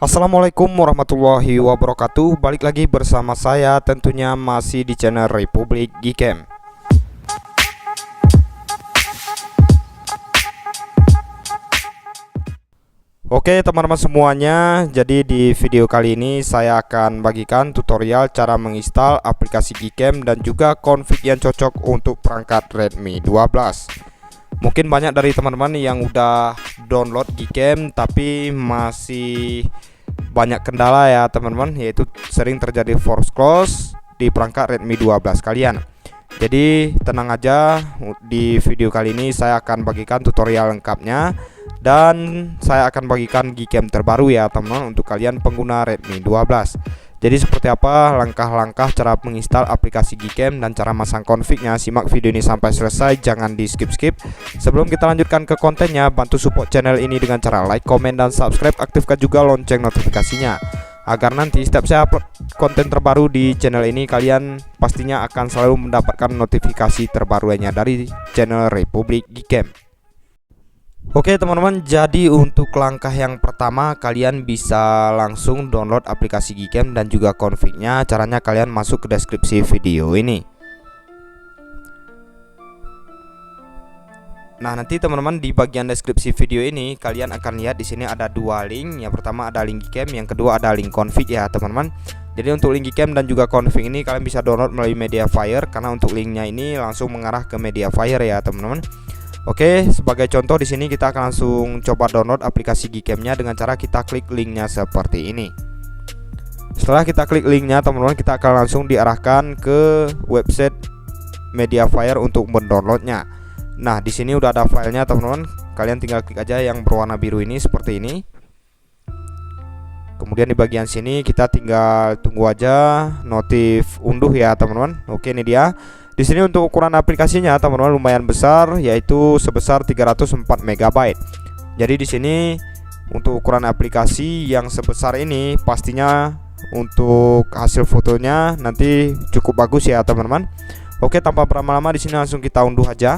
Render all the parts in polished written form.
Assalamualaikum warahmatullahi wabarakatuh. Balik lagi bersama saya, tentunya masih di channel Republik Gcam. Oke teman-teman semuanya, jadi di video kali ini saya akan bagikan tutorial cara menginstal aplikasi Gcam dan juga config yang cocok untuk perangkat Redmi 12. Mungkin banyak dari teman-teman yang udah download Gcam tapi masih banyak kendala ya teman-teman, yaitu sering terjadi force close di perangkat Redmi 12 kalian. Jadi tenang aja, di video kali ini saya akan bagikan tutorial lengkapnya dan saya akan bagikan Gcam terbaru ya teman-teman untuk kalian pengguna Redmi 12. Jadi seperti apa langkah-langkah cara menginstal aplikasi Gcam dan cara masang confignya, simak video ini sampai selesai, jangan di skip-skip. Sebelum kita lanjutkan ke kontennya, bantu support channel ini dengan cara like, komen, dan subscribe. Aktifkan juga lonceng notifikasinya agar nanti setiap saya upload konten terbaru di channel ini, kalian pastinya akan selalu mendapatkan notifikasi terbaru lainnya dari channel Republik Gcam. Oke teman-teman, jadi untuk langkah yang pertama kalian bisa langsung download aplikasi Gcam dan juga confignya. Caranya kalian masuk ke deskripsi video ini. Nah, nanti teman-teman di bagian deskripsi video ini kalian akan lihat di sini ada dua link. Yang pertama ada link Gcam, yang kedua ada link config ya teman-teman. Jadi untuk link Gcam dan juga config ini kalian bisa download melalui Mediafire, karena untuk linknya ini langsung mengarah ke Mediafire ya teman-teman. Oke, sebagai contoh di sini kita akan langsung coba download aplikasi Gcam-nya dengan cara kita klik linknya seperti ini. Setelah kita klik linknya teman-teman, kita akan langsung diarahkan ke website Mediafire untuk mendownloadnya. Nah, di sini udah ada filenya teman-teman. Kalian tinggal klik aja yang berwarna biru ini seperti ini. Kemudian di bagian sini kita tinggal tunggu aja notif unduh ya teman-teman. Oke, ini dia. Di sini untuk ukuran aplikasinya teman-teman lumayan besar, yaitu sebesar 304 MB. Jadi di sini untuk ukuran aplikasi yang sebesar ini pastinya untuk hasil fotonya nanti cukup bagus ya teman-teman. Oke, tanpa berlama-lama di sini langsung kita unduh aja.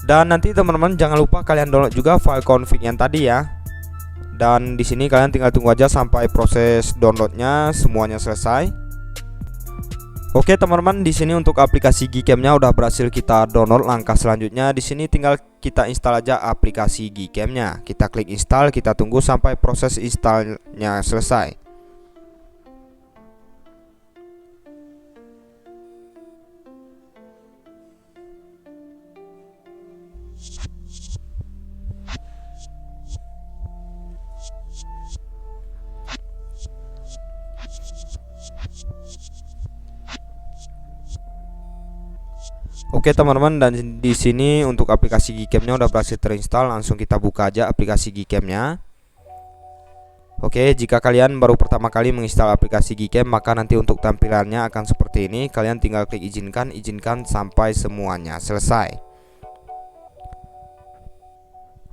Dan nanti teman-teman jangan lupa kalian download juga file config yang tadi ya. Dan di sini kalian tinggal tunggu aja sampai proses downloadnya semuanya selesai. Oke teman-teman, di sini untuk aplikasi Gcam-nya udah berhasil kita download. Langkah selanjutnya di sini tinggal kita install aja aplikasi Gcam-nya. Kita klik install, kita tunggu sampai proses installnya selesai. Oke teman-teman, dan di sini untuk aplikasi Gcam-nya udah berhasil terinstall. Langsung kita buka aja aplikasi Gcam-nya. Oke, jika kalian baru pertama kali menginstal aplikasi Gcam, maka nanti untuk tampilannya akan seperti ini. Kalian tinggal klik izinkan sampai semuanya selesai.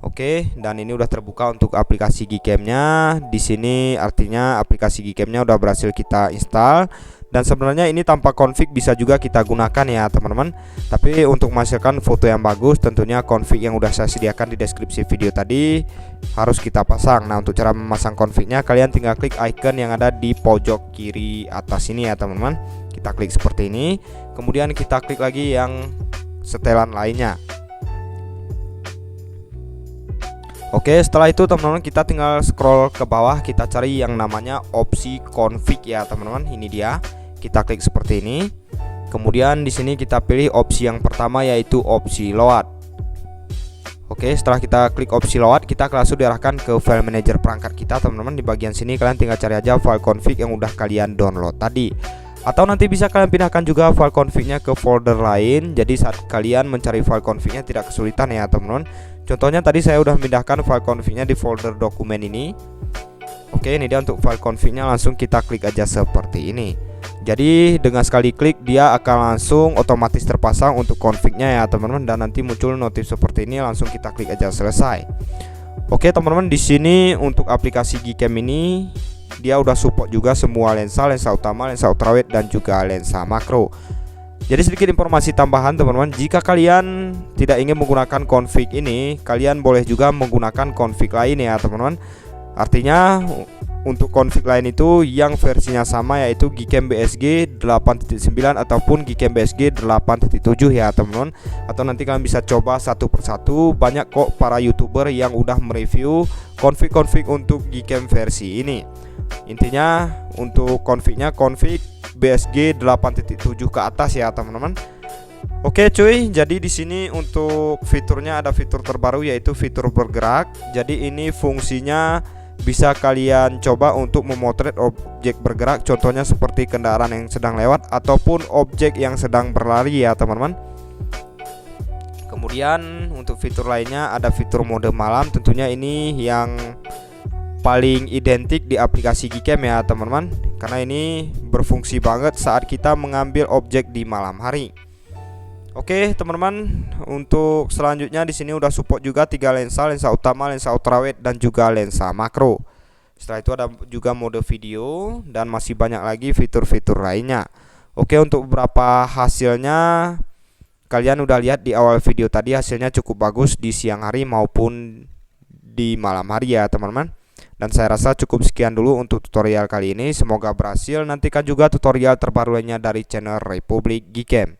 Oke, dan ini udah terbuka untuk aplikasi Gcam-nya. Di sini artinya aplikasi Gcam-nya udah berhasil kita install. Dan sebenarnya ini tanpa config bisa juga kita gunakan ya teman-teman. Tapi untuk menghasilkan foto yang bagus, tentunya config yang udah saya sediakan di deskripsi video tadi harus kita pasang. Nah, untuk cara memasang confignya kalian tinggal klik icon yang ada di pojok kiri atas ini ya teman-teman. Kita klik seperti ini. Kemudian kita klik lagi yang setelan lainnya. Oke, setelah itu teman-teman kita tinggal scroll ke bawah, kita cari yang namanya opsi config ya teman-teman. Ini dia. Kita klik seperti ini. Kemudian di sini kita pilih opsi yang pertama, yaitu opsi load. Oke, setelah kita klik opsi load, kita langsung diarahkan ke file manager perangkat kita teman-teman. Di bagian sini kalian tinggal cari aja file config yang udah kalian download tadi. Atau nanti bisa kalian pindahkan juga file confignya ke folder lain. Jadi saat kalian mencari file confignya tidak kesulitan ya teman-teman. Contohnya tadi saya udah pindahkan file confignya di folder dokumen ini. Oke, ini dia untuk file confignya, langsung kita klik aja seperti ini. Jadi dengan sekali klik dia akan langsung otomatis terpasang untuk confignya ya teman-teman, dan nanti muncul notif seperti ini, langsung kita klik aja selesai. Oke teman-teman, di sini untuk aplikasi Gcam ini dia udah support juga semua lensa utama, lensa ultrawide, dan juga lensa makro. Jadi sedikit informasi tambahan teman-teman, jika kalian tidak ingin menggunakan config ini, kalian boleh juga menggunakan config lain ya teman-teman. Artinya untuk config lain itu yang versinya sama, yaitu Gcam BSG 8.9 ataupun Gcam BSG 8.7 ya teman-teman. Atau nanti kalian bisa coba satu persatu. Banyak kok para YouTuber yang udah mereview config-config untuk Gcam versi ini. Intinya untuk confignya config BSG 8.7 ke atas ya teman-teman. Oke cuy, jadi di sini untuk fiturnya ada fitur terbaru, yaitu fitur bergerak. Jadi ini fungsinya bisa kalian coba untuk memotret objek bergerak, contohnya seperti kendaraan yang sedang lewat ataupun objek yang sedang berlari ya teman-teman. Kemudian untuk fitur lainnya ada fitur mode malam, tentunya ini yang paling identik di aplikasi Gcam ya teman-teman, karena ini berfungsi banget saat kita mengambil objek di malam hari. Oke teman-teman, untuk selanjutnya di sini udah support juga 3 lensa, lensa utama, lensa ultrawide dan juga lensa makro. Setelah itu ada juga mode video dan masih banyak lagi fitur-fitur lainnya. Oke, untuk beberapa hasilnya kalian udah lihat di awal video tadi, hasilnya cukup bagus di siang hari maupun di malam hari ya teman-teman. Dan saya rasa cukup sekian dulu untuk tutorial kali ini, semoga berhasil. Nantikan juga tutorial terbaru lainnya dari channel Republik Gcam.